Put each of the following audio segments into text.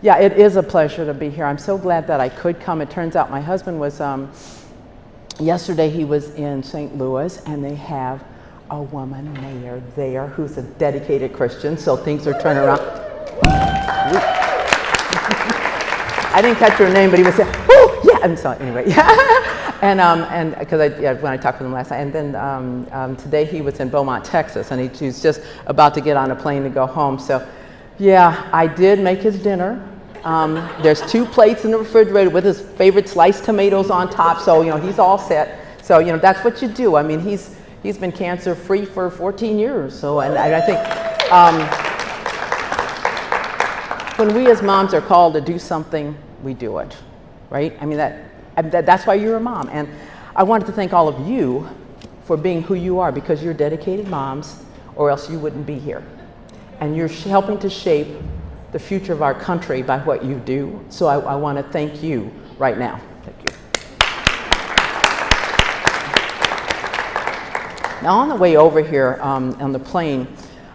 Yeah, it is a pleasure to be here. I'm so glad that I could come. It turns out my husband was, yesterday he was in St. Louis, and they have a woman mayor there who's a dedicated Christian, so things are turning around. I didn't catch her name, but he was saying, oh, yeah, and so anyway, yeah. And because when I talked with him last night, and then today he was in Beaumont, Texas, and he was just about to get on a plane to go home. So yeah, I did make his dinner. There's 2 plates in the refrigerator with his favorite sliced tomatoes on top, so he's all set. So that's what you do. I mean, he's been cancer free for 14 years. So and I think when we as moms are called to do something, we do it, right? I mean that's why you're a mom. And I wanted to thank all of you for being who you are, because you're dedicated moms, or else you wouldn't be here. And you're helping to shape the future of our country by what you do. So I want to thank you right now. Thank you. Now on the way over here on the plane,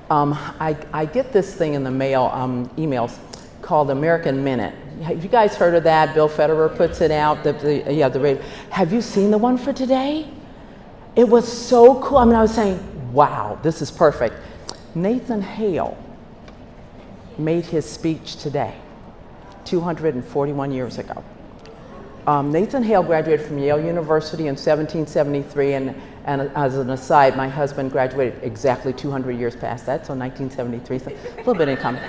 I get this thing in the mail, emails, called American Minute. Have you guys heard of that? Bill Federer puts it out. The radio. Have you seen the one for today? It was so cool. I mean, I was saying, wow, this is perfect. Nathan Hale made his speech today, 241 years ago. Nathan Hale graduated from Yale University in 1773, and as an aside, my husband graduated exactly 200 years past that, so 1973, so a little bit in common.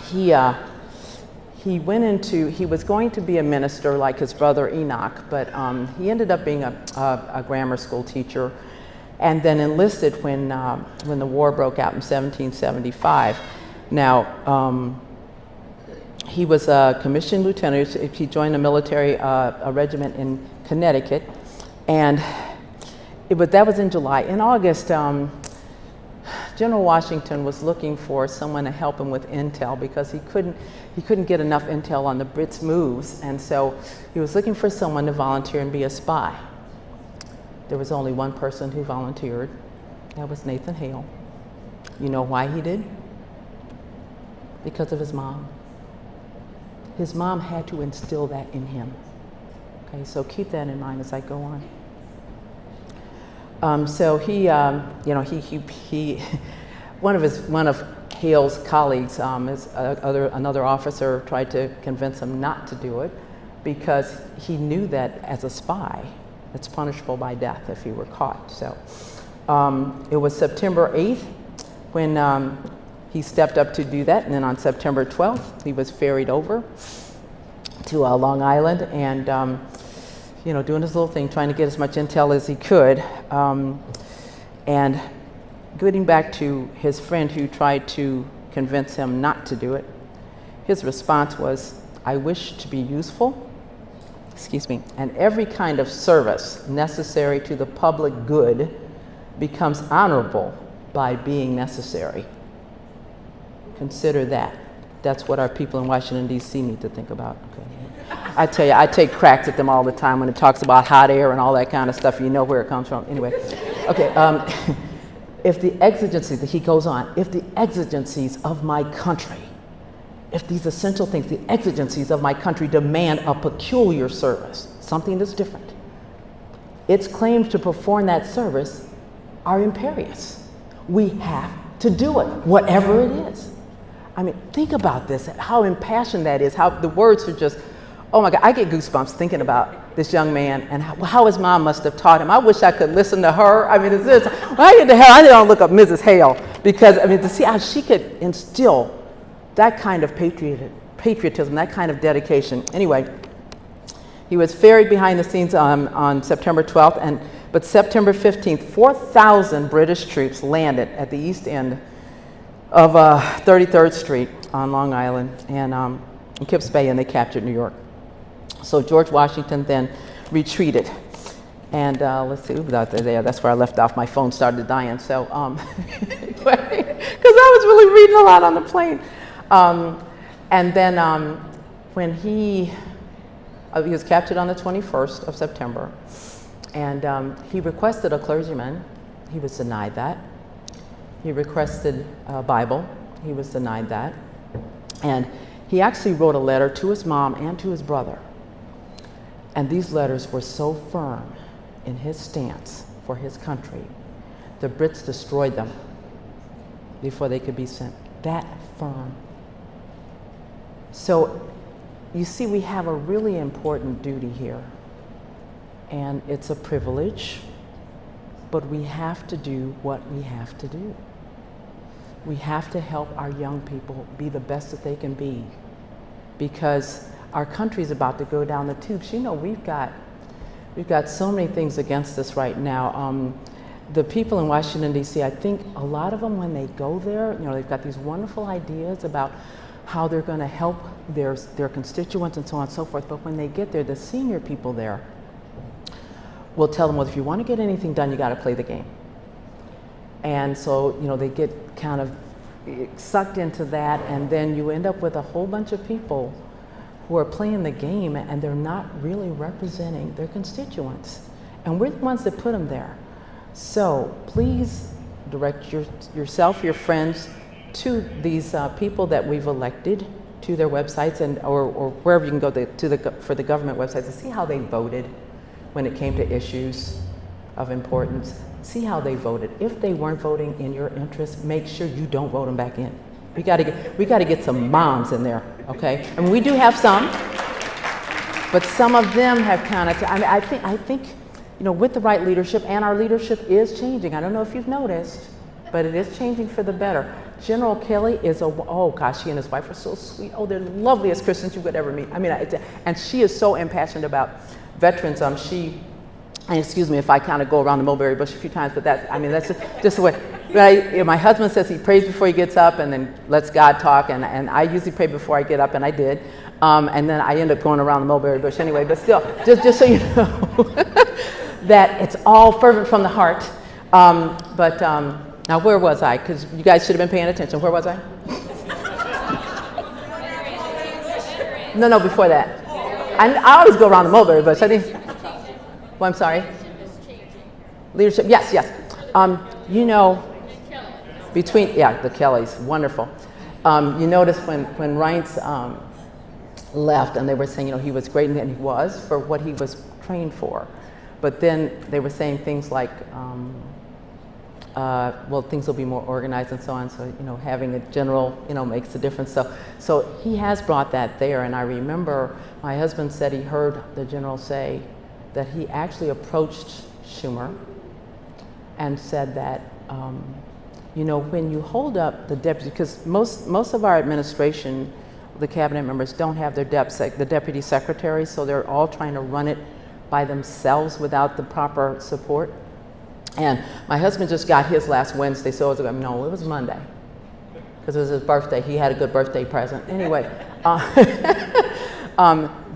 He was going to be a minister like his brother Enoch, but he ended up being a grammar school teacher, and then enlisted when the war broke out in 1775. Now, he was a commissioned lieutenant. He joined a military a regiment in Connecticut, and that was in July. In August, General Washington was looking for someone to help him with intel, because he couldn't get enough intel on the Brits' moves, and so he was looking for someone to volunteer and be a spy. There was only one person who volunteered. That was Nathan Hale. You know why he did? Because of his mom. His mom had to instill that in him. Okay, so keep that in mind as I go on. So he one of Hale's colleagues, another officer, tried to convince him not to do it, because he knew that as a spy, it's punishable by death if he were caught. So it was September 8th when he stepped up to do that, and then on September 12th he was ferried over to Long Island, and doing his little thing, trying to get as much intel as he could, and getting back to his friend who tried to convince him not to do it. His response was, "I wish to be useful, and every kind of service necessary to the public good becomes honorable by being necessary." Consider that. That's what our people in Washington, D.C. need to think about. Okay. I tell you, I take cracks at them all the time when it talks about hot air and all that kind of stuff. You know where it comes from. Anyway, okay. If the exigencies, he goes on, if the exigencies of my country, if these essential things, the exigencies of my country demand a peculiar service, something that's different, its claims to perform that service are imperious. We have to do it, whatever it is. I mean, think about this, how impassioned that is, how the words are just, oh my God, I get goosebumps thinking about this young man and how his mom must have taught him. I wish I could listen to her. I mean, when I get to hell, I didn't look up Mrs. Hale, because, I mean, to see how she could instill that kind of patriotism, that kind of dedication. Anyway, he was ferried behind the scenes on September 12th, but September 15th, 4,000 British troops landed at the east end of 33rd Street on Long Island and in Kips Bay, and they captured New York. So George Washington then retreated. And let's see, that's where I left off. My phone started dying. So, because I was really reading a lot on the plane. And then when he was captured on the 21st of September, and he requested a clergyman. He was denied that. He requested a Bible. He was denied that. And he actually wrote a letter to his mom and to his brother. And these letters were so firm in his stance for his country, the Brits destroyed them before they could be sent. That firm. So you see, we have a really important duty here. And it's a privilege, but we have to do what we have to do. We have to help our young people be the best that they can be, because our country's about to go down the tubes. You know, we've got so many things against us right now. The people in Washington, D.C., I think a lot of them, when they go there, you know, they've got these wonderful ideas about how they're going to help their constituents and so on and so forth. But when they get there, the senior people there will tell them, well, if you want to get anything done, you got to play the game. And so, you know, they get kind of sucked into that, and then you end up with a whole bunch of people who are playing the game, and they're not really representing their constituents. And we're the ones that put them there. So please direct yourself, your friends, to these people that we've elected, to their websites, and or wherever you can go for the government websites, and see how they voted when it came to issues of importance. See how they voted. If they weren't voting in your interest, make sure you don't vote them back in. We got to get some moms in there, okay? I mean, we do have some, but some of them have kind of. I think, you know, with the right leadership, and our leadership is changing. I don't know if you've noticed, but it is changing for the better. General Kelly is oh gosh, she and his wife are so sweet. Oh, they're the loveliest Christians you could ever meet. I mean, and she is so impassioned about veterans. And excuse me if I kind of go around the mulberry bush a few times, but that's just the way. Right? My husband says he prays before he gets up and then lets God talk, and I usually pray before I get up, and I did. And then I end up going around the mulberry bush anyway, but still, just so you know, that it's all fervent from the heart. Now where was I? Because you guys should have been paying attention. Where was I? No, before that. I always go around the mulberry bush. Well, I'm sorry? Leadership, yes. You know, between, the Kellys, wonderful. You notice when Reince left, and they were saying, you know, he was great, and he was for what he was trained for. But then they were saying things like, well, things will be more organized and so on. So, you know, having a general, you know, makes a difference. So he has brought that there. And I remember my husband said he heard the general say that he actually approached Schumer and said that, you know, when you hold up the deputy, because most of our administration, the cabinet members, don't have their the deputy secretaries, so they're all trying to run it by themselves without the proper support. And my husband just got his last Wednesday, so it was Monday, because it was his birthday. He had a good birthday present. Anyway,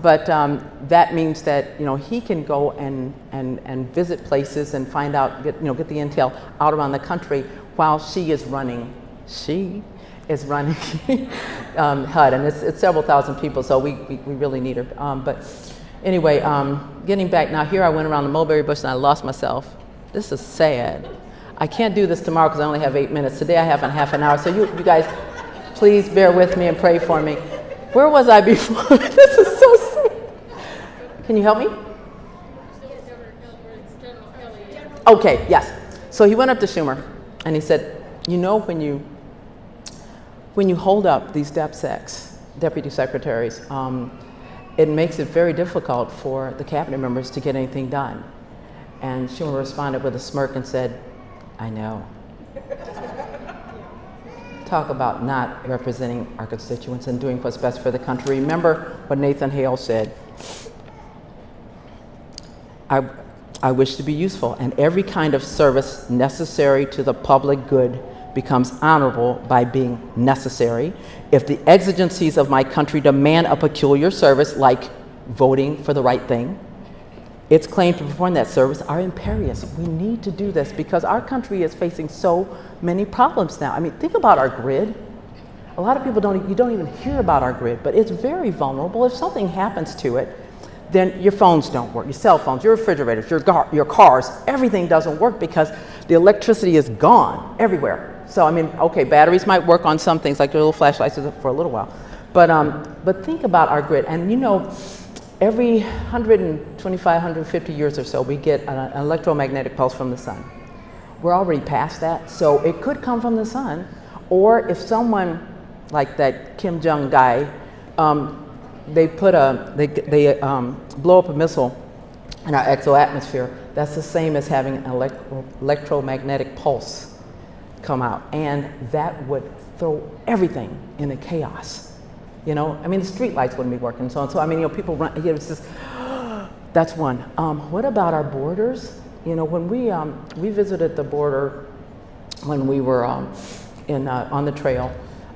but that means that, you know, he can go and visit places and find out, get the intel out around the country while she is running HUD, and it's several thousand people, so we really need her. But anyway, getting back now, here I went around the mulberry bush and I lost myself. This is sad. I can't do this tomorrow because I only have 8 minutes. Today I have half an hour, so you guys, please bear with me and pray for me. Where was I before? This is so sad. Can you help me? Okay, yes. So he went up to Schumer and he said, you know, when you hold up these DepSecs, deputy secretaries, it makes it very difficult for the cabinet members to get anything done. And Schumer responded with a smirk and said, I know. Talk about not representing our constituents and doing what's best for the country. Remember what Nathan Hale said. I wish to be useful, and every kind of service necessary to the public good becomes honorable by being necessary. If the exigencies of my country demand a peculiar service, like voting for the right thing, its claim to perform that service are imperious. We need to do this because our country is facing so many problems now. I mean, think about our grid. A lot of people you don't even hear about our grid, but it's very vulnerable. If something happens to it, then your phones don't work, your cell phones, your refrigerators, your cars, everything doesn't work because the electricity is gone everywhere. So I mean, okay, batteries might work on some things, like the little flashlights for a little while, but think about our grid. And you know, every 125, 150 years or so, we get an electromagnetic pulse from the sun. We're already past that, so it could come from the sun, or if someone like that Kim Jong guy, they blow up a missile in our exoatmosphere. That's the same as having an electromagnetic pulse come out, and that would throw everything into chaos. You know, I mean, the street lights wouldn't be working, and so on. So I mean, you know, people run. You know, it's just that's one. What about our borders? You know, when we visited the border when we were on the trail,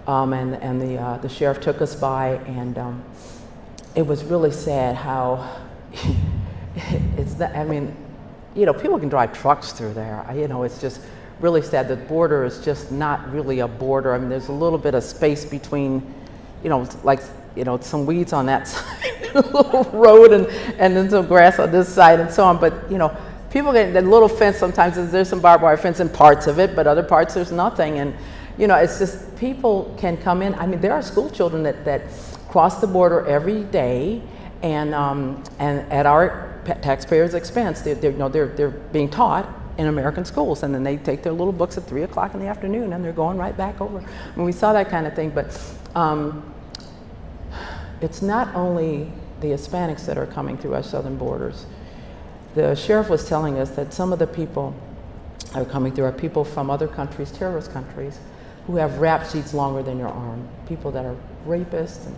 and the sheriff took us by, and it was really sad how it's that. I mean, you know, people can drive trucks through there. You know, it's just really sad. The border is just not really a border. I mean, there's a little bit of space between, you know, like, you know, some weeds on that side, a little road, and then some grass on this side, and so on. But you know, people get the little fence. Sometimes there's some barbed wire fence in parts of it, but other parts there's nothing. And you know, it's just people can come in. I mean, there are school children that cross the border every day, and at our taxpayers' expense, they're being taught in American schools, and then they take their little books at 3 o'clock in the afternoon, and they're going right back over. I mean, we saw that kind of thing, but it's not only the Hispanics that are coming through our southern borders. The sheriff was telling us that some of the people that are coming through are people from other countries, terrorist countries, who have rap sheets longer than your arm, people that are rapists and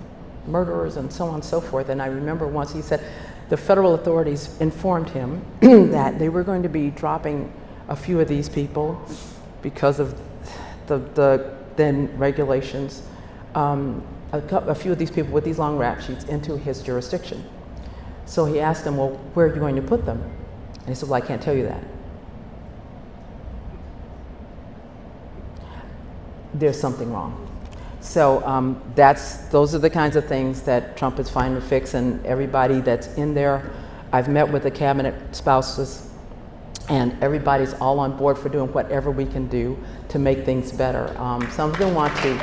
murderers and so on and so forth. And I remember once he said the federal authorities informed him that they were going to be dropping a few of these people because of the then regulations, a few of these people with these long rap sheets into his jurisdiction. So he asked them, well, where are you going to put them? And he said, well, I can't tell you that. There's something wrong. So those are the kinds of things that Trump is trying to fix, and everybody that's in there, I've met with the cabinet spouses, and everybody's all on board for doing whatever we can do to make things better. Some of them want to.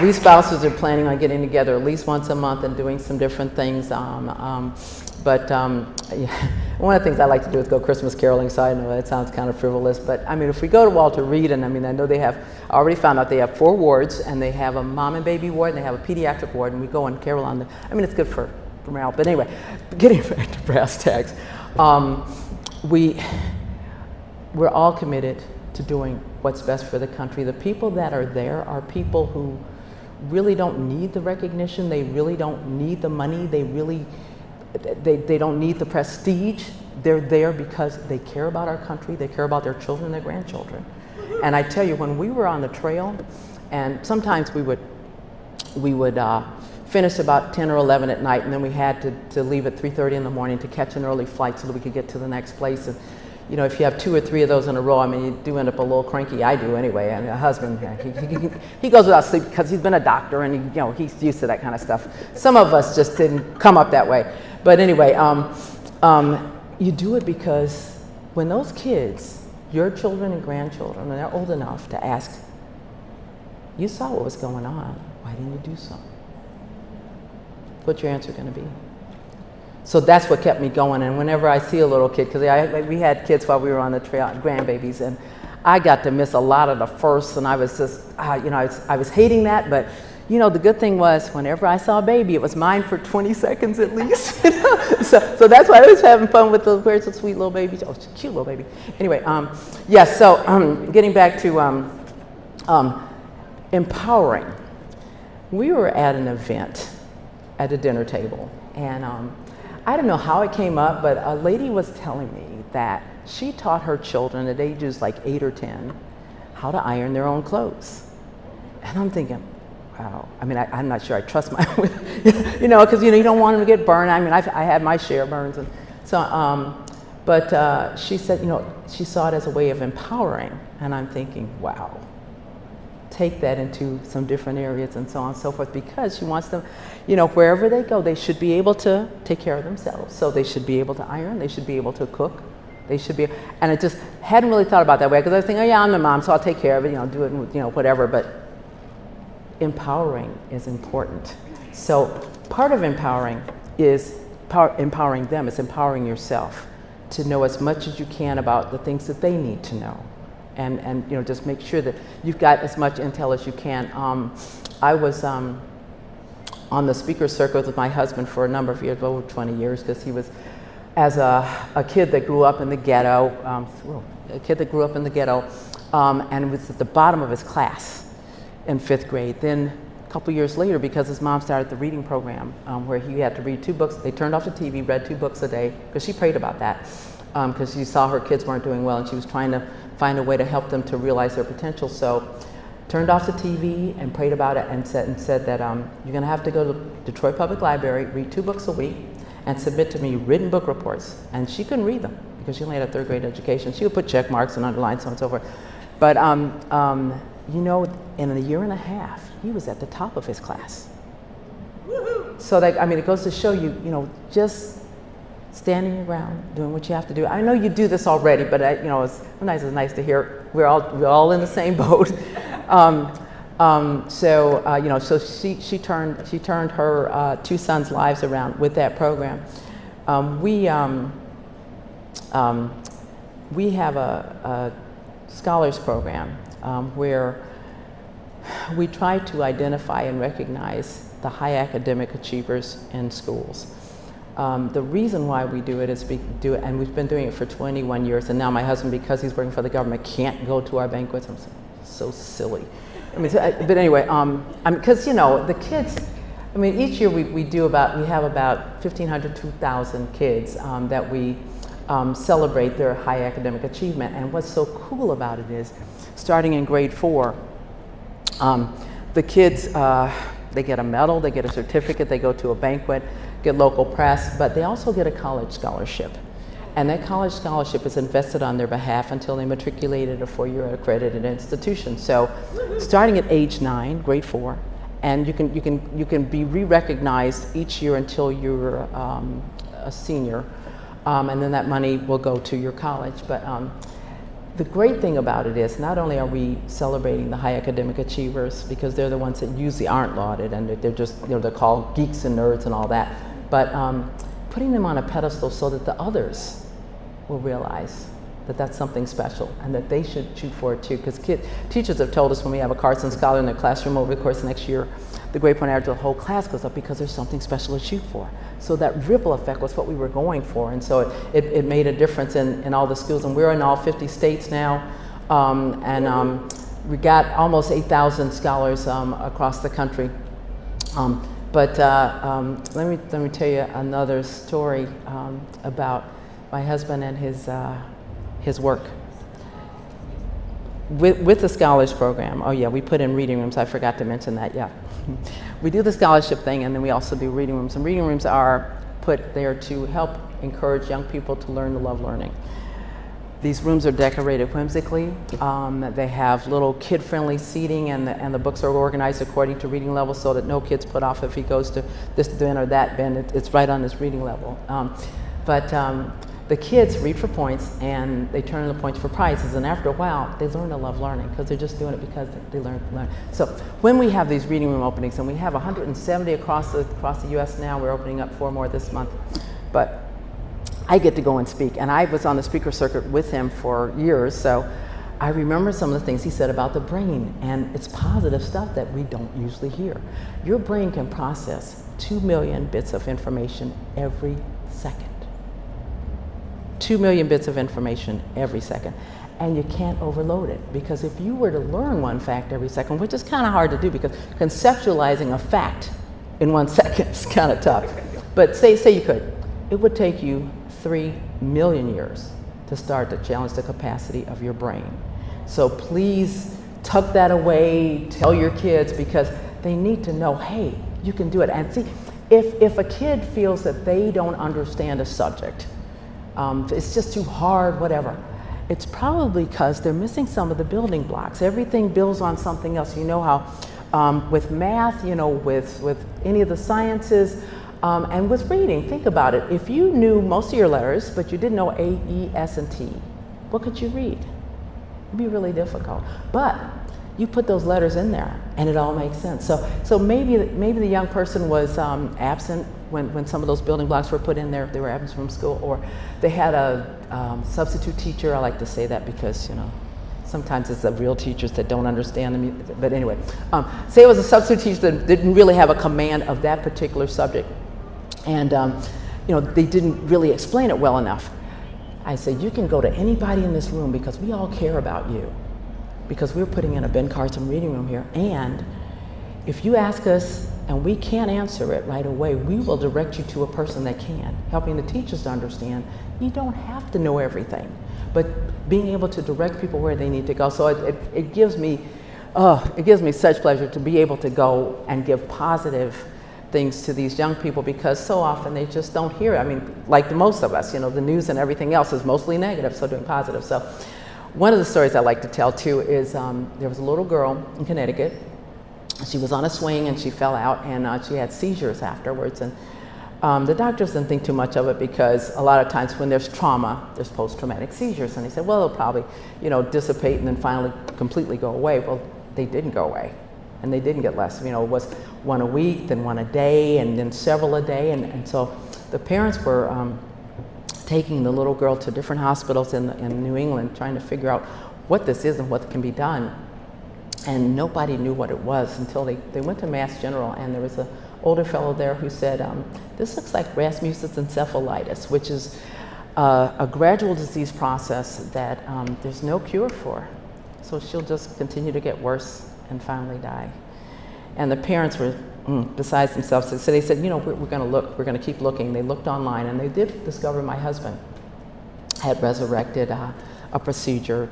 We spouses are planning on getting together at least once a month and doing some different things. One of the things I like to do is go Christmas caroling, so I know that sounds kind of frivolous, but I mean, if we go to Walter Reed, and I mean, I know I already found out they have 4 wards, and they have a mom and baby ward, and they have a pediatric ward, and we go and carol on I mean, it's good for morale. But anyway, getting back to brass tacks, we're all committed to doing what's best for the country. The people that are there are people who really don't need the recognition, they really don't need the money, they don't need the prestige. They're there because they care about our country, they care about their children and their grandchildren. And I tell you, when we were on the trail, and sometimes we would finish about 10 or 11 at night, and then we had to leave at 3:30 in the morning to catch an early flight so that we could get to the next place. And you know, if you have 2 or 3 of those in a row, I mean, you do end up a little cranky. I do anyway. And a husband, he goes without sleep because he's been a doctor, and he's used to that kind of stuff. Some of us just didn't come up that way. But anyway, you do it because when those kids, your children and grandchildren, when they're old enough to ask, you saw what was going on, why didn't you do something? What's your answer going to be? So that's what kept me going. And whenever I see a little kid, because we had kids while we were on the trail, grandbabies, and I got to miss a lot of the firsts, and I was just, I was hating that. But the good thing was, whenever I saw a baby, it was mine for 20 seconds at least. So that's why I was having fun with where's the sweet little baby? Oh, it's a cute little baby. Anyway, yes. So getting back to empowering, we were at an event at a dinner table, and I don't know how it came up, but a lady was telling me that she taught her children at ages like 8 or 10 how to iron their own clothes. And I'm thinking, wow. I mean, I'm not sure I trust my, because you don't want them to get burned. I mean, I had my share of burns, and so. But she said, she saw it as a way of empowering, and I'm thinking, wow. Take that into some different areas and so on and so forth, because she wants them, wherever they go, they should be able to take care of themselves. So they should be able to iron, they should be able to cook, They should be, and I just hadn't really thought about it that way because I was thinking, oh yeah, I'm the mom, so I'll take care of it, do it, whatever. But empowering is important. So part of empowering is empowering them. It's empowering yourself to know as much as you can about the things that they need to know, and just make sure that you've got as much intel as you can. I was on the speaker circuit with my husband for a number of years, over 20 years, because he was, as a kid that grew up in the ghetto, and was at the bottom of his class in 5th grade. Then a couple years later, because his mom started the reading program where he had to read 2 books. They turned off the TV, read 2 books a day, because she prayed about that, because she saw her kids weren't doing well and she was trying to find a way to help them to realize their potential. So turned off the TV and prayed about it, and said that you're going to have to go to Detroit Public Library, read 2 books a week, and submit to me written book reports. And she couldn't read them because she only had a 3rd grade education. She would put check marks and underline, so on and so forth. But in a year and a half, he was at the top of his class. So it goes to show you, just standing your ground, doing what you have to do. I know you do this already, but sometimes it's nice to hear we're all in the same boat. So she turned her 2 sons' lives around with that program. We have a scholars program where we try to identify and recognize the high academic achievers in schools. The reason why we do it is and we've been doing it for 21 years, and now my husband, because he's working for the government, can't go to our banquets. I'm so silly. But anyway, because the kids, each year we have about 1,500, 2,000 kids that we celebrate their high academic achievement. And what's so cool about it is, starting in grade 4, the kids, they get a medal, they get a certificate, they go to a banquet, get local press, but they also get a college scholarship. And that college scholarship is invested on their behalf until they matriculate at a 4-year accredited institution. So starting at age 9, grade 4, and you can be re-recognized each year until you're a senior, and then that money will go to your college. But the great thing about it is, not only are we celebrating the high academic achievers, because they're the ones that usually aren't lauded, and they're just, they're called geeks and nerds and all that, but putting them on a pedestal so that the others will realize that that's something special and that they should shoot for it too. Because teachers have told us, when we have a Carson scholar in their classroom over the course of next year, the grade point average of the whole class goes up because there's something special to shoot for. So that ripple effect was what we were going for, and so it made a difference in all the schools. And we're in all 50 states now, we got almost 8,000 scholars across the country. But let me tell you another story about my husband and his work. With the scholars program, oh yeah, we put in reading rooms, I forgot to mention that, yeah. We do the scholarship thing, and then we also do reading rooms. And reading rooms are put there to help encourage young people to learn to love learning. These rooms are decorated whimsically. They have little kid-friendly seating, and the books are organized according to reading level, so that no kid's put off if he goes to this bin or that bin. It's right on his reading level. But the kids read for points, and they turn in the points for prizes. And after a while, they learn to love learning because they're just doing it because they learn to learn. So when we have these reading room openings, and we have 170 across the U.S. now, we're opening up 4 more this month. But I get to go and speak, and I was on the speaker circuit with him for years, so I remember some of the things he said about the brain, and it's positive stuff that we don't usually hear. Your brain can process 2 million bits of information every second. 2 million bits of information every second. And you can't overload it, because if you were to learn one fact every second, which is kind of hard to do because conceptualizing a fact in 1 second is kind of tough. But say you could, it would take you 3 million years to start to challenge the capacity of your brain. So please tuck that away, tell your kids, because they need to know, hey, you can do it. And see, if a kid feels that they don't understand a subject, it's just too hard, whatever, it's probably because they're missing some of the building blocks. Everything builds on something else. You know how with math, with any of the sciences, And with reading, think about it. If you knew most of your letters, but you didn't know A, E, S, and T, what could you read? It'd be really difficult. But you put those letters in there, and it all makes sense. So maybe the young person was absent when some of those building blocks were put in there. They were absent from school, or they had a substitute teacher. I like to say that because, sometimes it's the real teachers that don't understand them. But anyway, say it was a substitute teacher that didn't really have a command of that particular subject, and they didn't really explain it well enough. I said, you can go to anybody in this room because we all care about you, because we're putting in a Ben Carson reading room here, and if you ask us and we can't answer it right away, we will direct you to a person that can, helping the teachers to understand you don't have to know everything, but being able to direct people where they need to go. So it gives me such pleasure to be able to go and give positive things to these young people, because so often they just don't hear it. I mean, like most of us, the news and everything else is mostly negative, so doing positive. So one of the stories I like to tell too is there was a little girl in Connecticut. She was on a swing and she fell out, and she had seizures afterwards. And the doctors didn't think too much of it, because a lot of times when there's trauma, there's post-traumatic seizures. And they said, well, they'll probably, dissipate and then finally completely go away. Well, they didn't go away, and they didn't get less. It was one a week, then one a day, and then several a day. And so the parents were taking the little girl to different hospitals in New England, trying to figure out what this is and what can be done. And nobody knew what it was until they went to Mass General, and there was an older fellow there who said, this looks like Rasmussen's encephalitis, which is a gradual disease process that there's no cure for. So she'll just continue to get worse and finally die. And the parents were besides themselves. So they said, we're going to look, we're going to keep looking. They looked online, and they did discover my husband had resurrected a procedure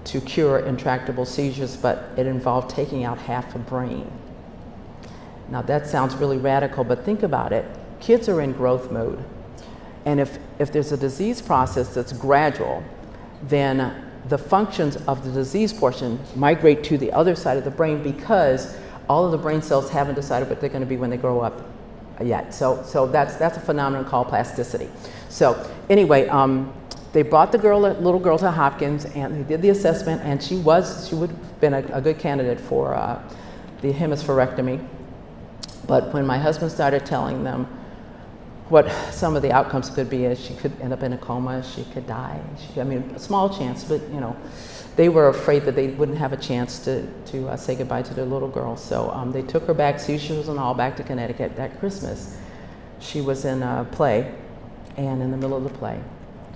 to cure intractable seizures, but it involved taking out half a brain. Now that sounds really radical, but think about it. Kids are in growth mode. And if there's a disease process that's gradual, then the functions of the disease portion migrate to the other side of the brain, because all of the brain cells haven't decided what they're going to be when they grow up yet. So that's a phenomenon called plasticity. So anyway, they brought the little girl to Hopkins, and they did the assessment, and she would have been a good candidate for the hemispherectomy. But when my husband started telling them what some of the outcomes could be, is she could end up in a coma, she could die. A small chance, but they were afraid that they wouldn't have a chance to say goodbye to their little girl. So they took her back, seizures and all, back to Connecticut. That Christmas, she was in a play, and in the middle of the play,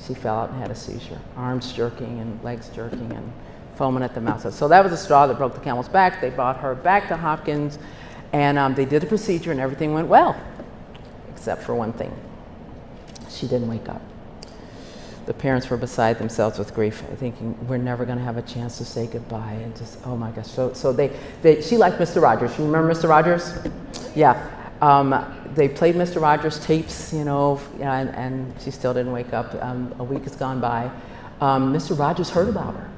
she fell out and had a seizure, arms jerking and legs jerking and foaming at the mouth. So that was the straw that broke the camel's back. They brought her back to Hopkins, and they did the procedure, and everything went well, except for one thing. She didn't wake up. The parents were beside themselves with grief, thinking, we're never going to have a chance to say goodbye, and just, oh my gosh. So she liked Mr. Rogers. You remember Mr. Rogers? Yeah. They played Mr. Rogers tapes, and she still didn't wake up. A week has gone by. Mr. Rogers heard about her,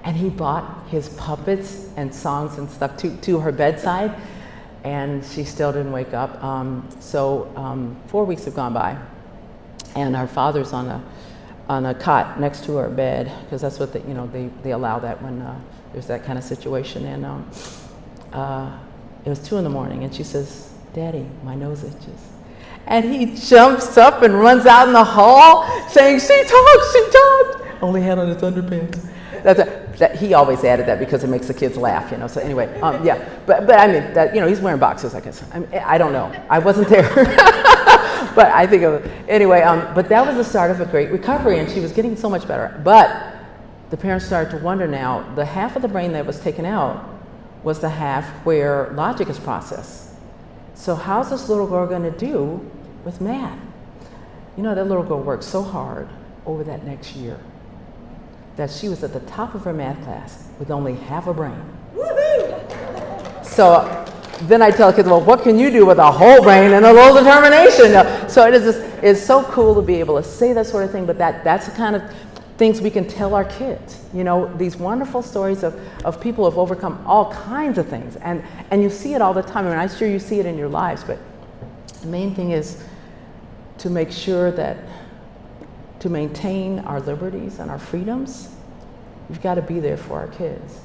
and he brought his puppets and songs and stuff to her bedside, and she still didn't wake up. 4 weeks have gone by, and her father's on a cot next to her bed, because that's what they allow that when there's that kind of situation. And it was 2 a.m, and she says, Daddy, my nose itches. And he jumps up and runs out in the hall saying, she talked, only had on his underpants. He always added that because it makes the kids laugh, So anyway, yeah. But I mean, that, he's wearing boxers, I guess. I don't know. I wasn't there. But I think of it. Anyway, but that was the start of a great recovery, and she was getting so much better. But the parents started to wonder now, the half of the brain that was taken out was the half where logic is processed. So how's this little girl going to do with math? That little girl worked so hard over that next year that she was at the top of her math class with only half a brain. Woo-hoo! So then I tell kids, well, what can you do with a whole brain and a little determination? So it's so cool to be able to say that sort of thing, but that's the kind of things we can tell our kids. These wonderful stories of people who have overcome all kinds of things. And you see it all the time. I'm sure you see it in your lives, but The main thing is to make sure that to maintain our liberties and our freedoms, we've got to be there for our kids.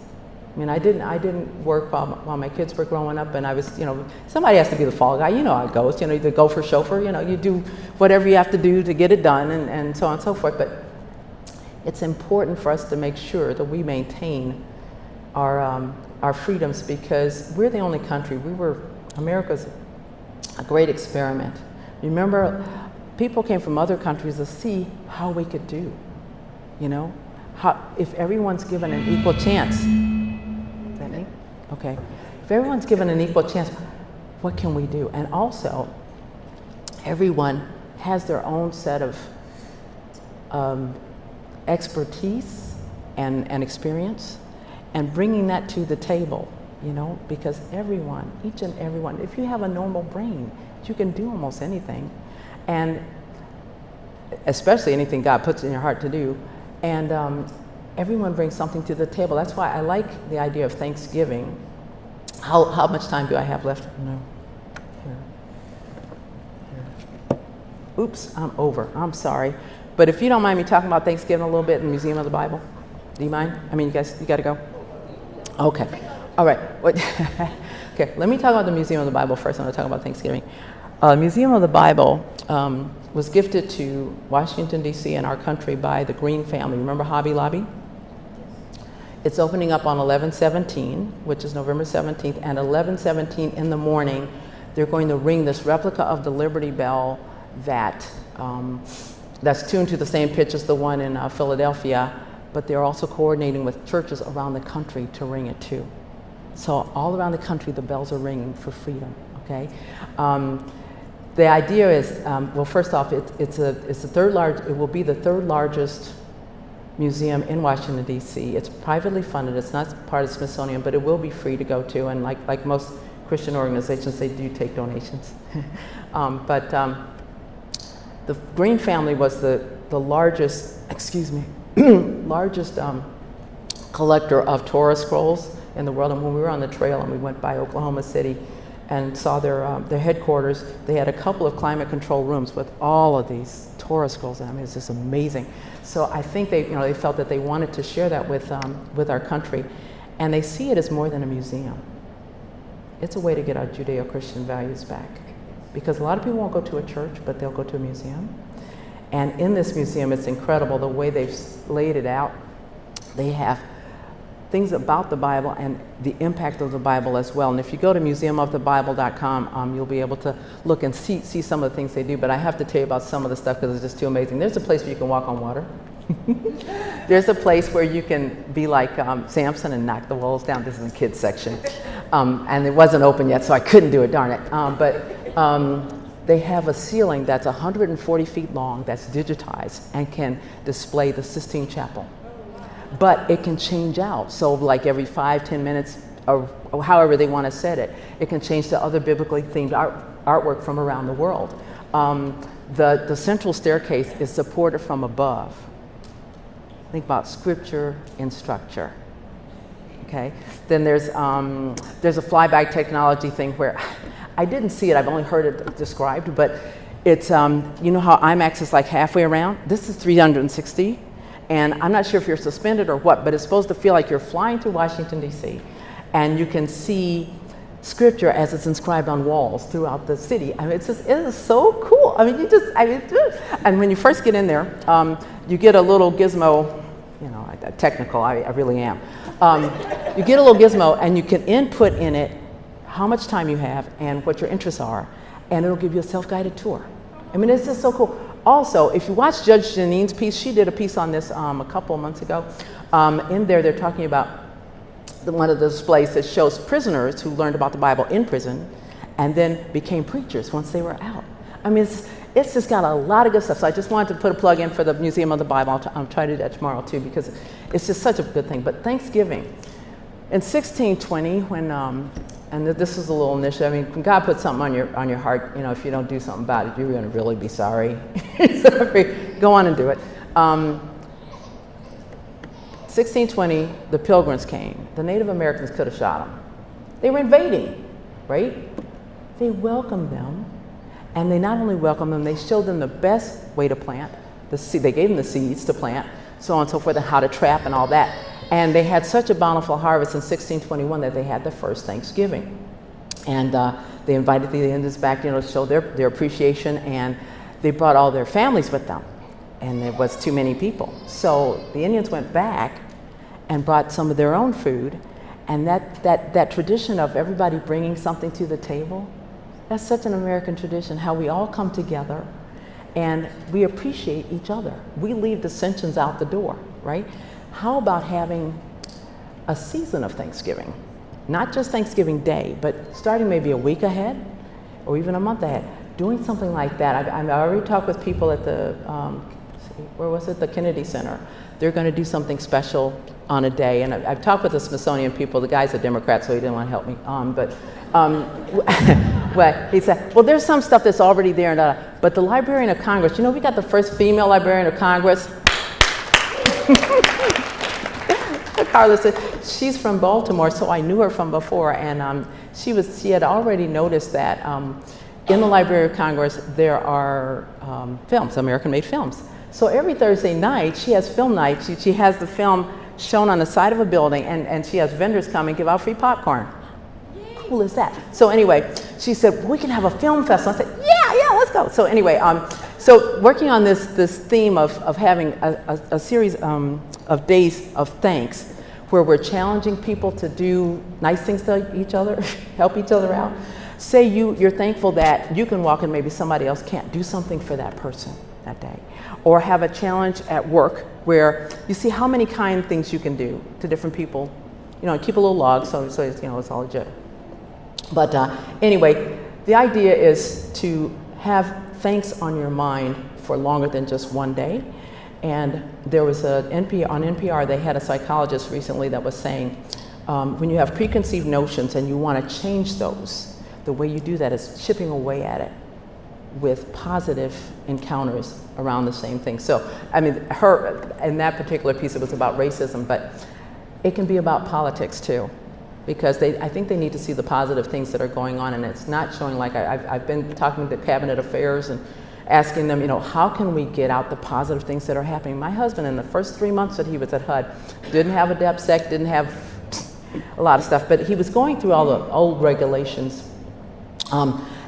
I mean, I didn't work while my kids were growing up, and I was, somebody has to be the fall guy. You know how it goes. Either go for chauffeur, you do whatever you have to do to get it done, and so on and so forth. But it's important for us to make sure that we maintain our freedoms, because we're the only country. America's a great experiment. Remember, people came from other countries to see how we could do. If everyone's given an equal chance. Is that me? Okay. If everyone's given an equal chance, what can we do? And also, everyone has their own set of expertise and experience, and bringing that to the table, because everyone, each and everyone, if you have a normal brain, you can do almost anything, and especially anything God puts in your heart to do. And everyone brings something to the table. That's why I like the idea of Thanksgiving. How much time do I have left? No. Here. Oops, I'm over. I'm sorry. But if you don't mind me talking about Thanksgiving a little bit in the Museum of the Bible, do you mind? I mean, you guys, you got to go? Okay. All right. Okay, let me talk about the Museum of the Bible first. I'm going to talk about Thanksgiving. Museum of the Bible was gifted to Washington, D.C. and our country by the Green family. Remember Hobby Lobby? It's opening up on 11/17, which is November 17th, and 11/17 in the morning, they're going to ring this replica of the Liberty Bell that's tuned to the same pitch as the one in Philadelphia, but they're also coordinating with churches around the country to ring it too. So all around the country, the bells are ringing for freedom, okay? The idea is, well, first off, it will be the third largest museum in Washington, D.C. It's privately funded. It's not part of Smithsonian, but it will be free to go to. And like most Christian organizations, they do take donations. But the Green family was the largest, largest collector of Torah scrolls in the world. And when we were on the trail and we went by Oklahoma City and saw their headquarters, they had a couple of climate control rooms with all of these Torah scrolls. I mean, it's just amazing. So I think they felt that they wanted to share that with our country, and they see it as more than a museum. It's a way to get our Judeo-Christian values back, because a lot of people won't go to a church, but they'll go to a museum. And in this museum, it's incredible the way they've laid it out. They have things about the Bible and the impact of the Bible as well. And if you go to museumofthebible.com, you'll be able to look and see some of the things they do. But I have to tell you about some of the stuff because it's just too amazing. There's a place where you can walk on water. There's a place where you can be like Samson and knock the walls down. This is the kids section. And it wasn't open yet, so I couldn't do it, darn it. But they have a ceiling that's 140 feet long that's digitized and can display the Sistine Chapel. But it can change out. So like every 5-10 minutes, or however they want to set it, it can change to other biblically themed artwork from around the world. The central staircase is supported from above. Think about scripture in structure. Okay. Then there's a flyback technology thing where I didn't see it. I've only heard it described, but it's you know how IMAX is like halfway around. This is 360. And I'm not sure if you're suspended or what, but it's supposed to feel like you're flying through Washington, D.C., and you can see scripture as it's inscribed on walls throughout the city. I mean, it is so cool. I mean, and when you first get in there, you get a little gizmo, technical, I really am. You get a little gizmo, and you can input in it how much time you have and what your interests are, and it'll give you a self-guided tour. I mean, it's just so cool. Also, if you watch Judge Janine's piece, she did a piece on this a couple of months ago. In there, they're talking about one of the displays that shows prisoners who learned about the Bible in prison and then became preachers once they were out. I mean, it's just got a lot of good stuff. So I just wanted to put a plug in for the Museum of the Bible. I'll try to do that tomorrow too, because it's just such a good thing. But Thanksgiving, in 1620, when and this is a little niche. I mean, when God puts something on your heart, if you don't do something about it, you're going to really be sorry. So go on and do it. 1620, the Pilgrims came. The Native Americans could have shot them. They were invading, right? They welcomed them, And they not only welcomed them, they showed them the best way to plant. They gave them the seeds to plant, so on and so forth, and how to trap and all that. And they had such a bountiful harvest in 1621 that they had the first Thanksgiving. And they invited the Indians back, to show their appreciation, and they brought all their families with them. And it was too many people. So the Indians went back and brought some of their own food. And that tradition of everybody bringing something to the table, that's such an American tradition, how we all come together and we appreciate each other. We leave dissensions out the door, right? How about having a season of Thanksgiving? Not just Thanksgiving Day, but starting maybe a week ahead or even a month ahead. Doing something like that. I already talked with people at the, the Kennedy Center. They're going to do something special on a day. And I've talked with the Smithsonian people. The guy's a Democrat, so he didn't want to help me. Well, he said, well, there's some stuff that's already there. But the Librarian of Congress, we got the first female Librarian of Congress. Carla said, she's from Baltimore, so I knew her from before. And she had already noticed that in the Library of Congress, there are films, American-made films. So every Thursday night, she has film night. She has the film shown on the side of a building, and she has vendors come and give out free popcorn. Cool is that? So anyway, she said, well, we can have a film festival. I said, yeah, let's go. So anyway, so working on this theme of having a series of days of thanks, where we're challenging people to do nice things to each other, help each other out. Say you're thankful that you can walk and maybe somebody else can't do something for that person that day. Or have a challenge at work where you see how many kind things you can do to different people. Keep a little log so it's, it's all legit. But anyway, the idea is to have thanks on your mind for longer than just one day. And there was on NPR, they had a psychologist recently that was saying, when you have preconceived notions and you want to change those, the way you do that is chipping away at it with positive encounters around the same thing. So, in that particular piece, it was about racism, but it can be about politics too, because I think they need to see the positive things that are going on, and it's not showing. Like I've been talking to Cabinet Affairs and asking them, how can we get out the positive things that are happening? My husband, in the first 3 months that he was at HUD, didn't have a DepSec, didn't have a lot of stuff, but he was going through all the old regulations.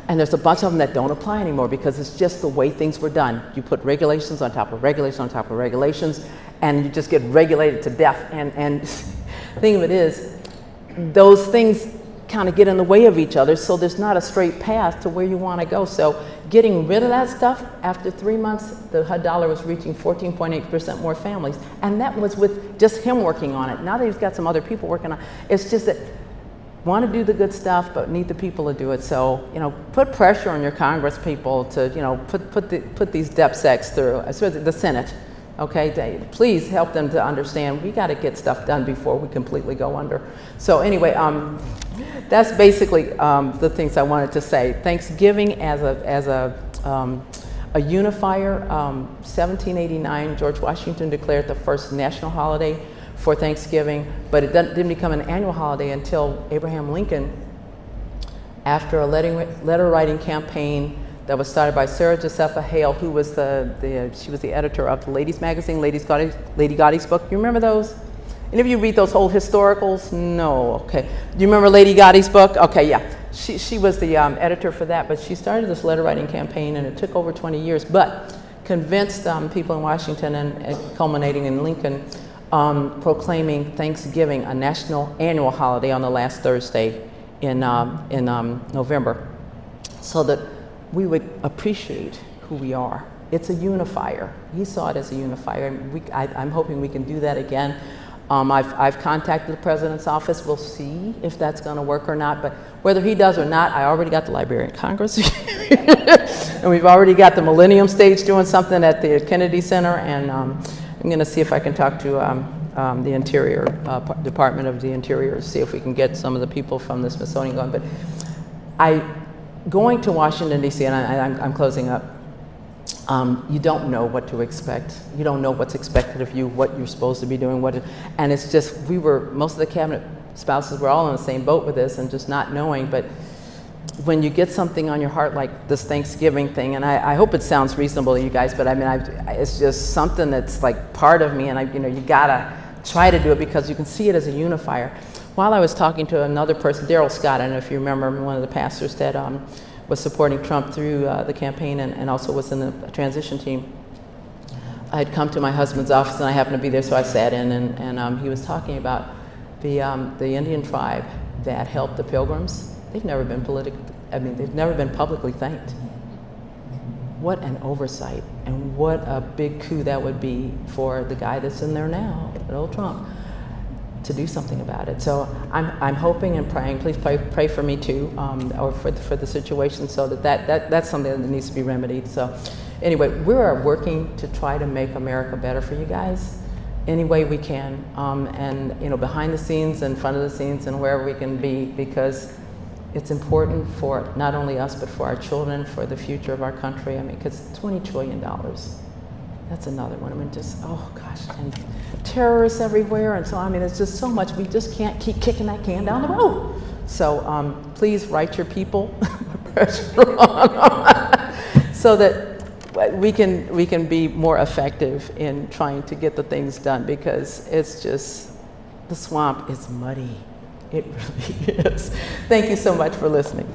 And there's a bunch of them that don't apply anymore because it's just the way things were done. You put regulations on top of regulations on top of regulations, and you just get regulated to death. And the thing of it is, those things kind of get in the way of each other, so there's not a straight path to where you want to go. So getting rid of that stuff, after 3 months, the HUD dollar was reaching 14.8% more families. And that was with just him working on it. Now that he's got some other people working on it, it's just that want to do the good stuff, but need the people to do it. So, put pressure on your Congress people to, put these DepSecs through, especially the Senate. Okay, please help them to understand we got to get stuff done before we completely go under. So anyway, that's basically the things I wanted to say. Thanksgiving as a unifier. 1789, George Washington declared the first national holiday for Thanksgiving, but it didn't become an annual holiday until Abraham Lincoln, after a letter writing campaign that was started by Sarah Josepha Hale, who was she was the editor of the ladies magazine, Lady Gotti's book. You remember those? Any of you read those old historicals? No. Okay. Do you remember Lady Gotti's book? Okay, yeah. She was the editor for that, but she started this letter writing campaign, and it took over 20 years, but convinced people in Washington and culminating in Lincoln proclaiming Thanksgiving a national annual holiday on the last Thursday in November, so that we would appreciate who we are. It's a unifier. He saw it as a unifier. I'm hoping we can do that again. I've contacted the president's office. We'll see if that's going to work or not. But whether he does or not, I already got the Library of Congress. And we've already got the Millennium Stage doing something at the Kennedy Center. And I'm going to see if I can talk to the Interior, Department of the Interior, see if we can get some of the people from the Smithsonian going. But going to Washington, D.C., and I'm closing up, you don't know what to expect. You don't know what's expected of you, what you're supposed to be doing, and it's just, most of the cabinet spouses were all in the same boat with this and just not knowing, but when you get something on your heart like this Thanksgiving thing, and I hope it sounds reasonable to you guys, but I mean, it's just something that's like part of me, and you gotta try to do it because you can see it as a unifier. While I was talking to another person, Daryl Scott, I don't know if you remember, one of the pastors that was supporting Trump through the campaign and also was in the transition team. I had come to my husband's office and I happened to be there, so I sat in, and he was talking about the Indian tribe that helped the Pilgrims. They've never been they've never been publicly thanked. What an oversight, and what a big coup that would be for the guy that's in there now, old Trump, to do something about it. So I'm hoping and praying. Please pray for me too, or for the situation, so that's something that needs to be remedied. So anyway, we are working to try to make America better for you guys any way we can, and behind the scenes and front of the scenes and wherever we can be, because it's important for not only us but for our children, for the future of our country. I mean, because $20 trillion, that's another one. I mean, just, oh gosh, and terrorists everywhere, and so I mean, it's just so much. We just can't keep kicking that can down the road. So please write your people pressure on so that we can be more effective in trying to get the things done, because it's just, the swamp is muddy. It really is. Thank you so much for listening.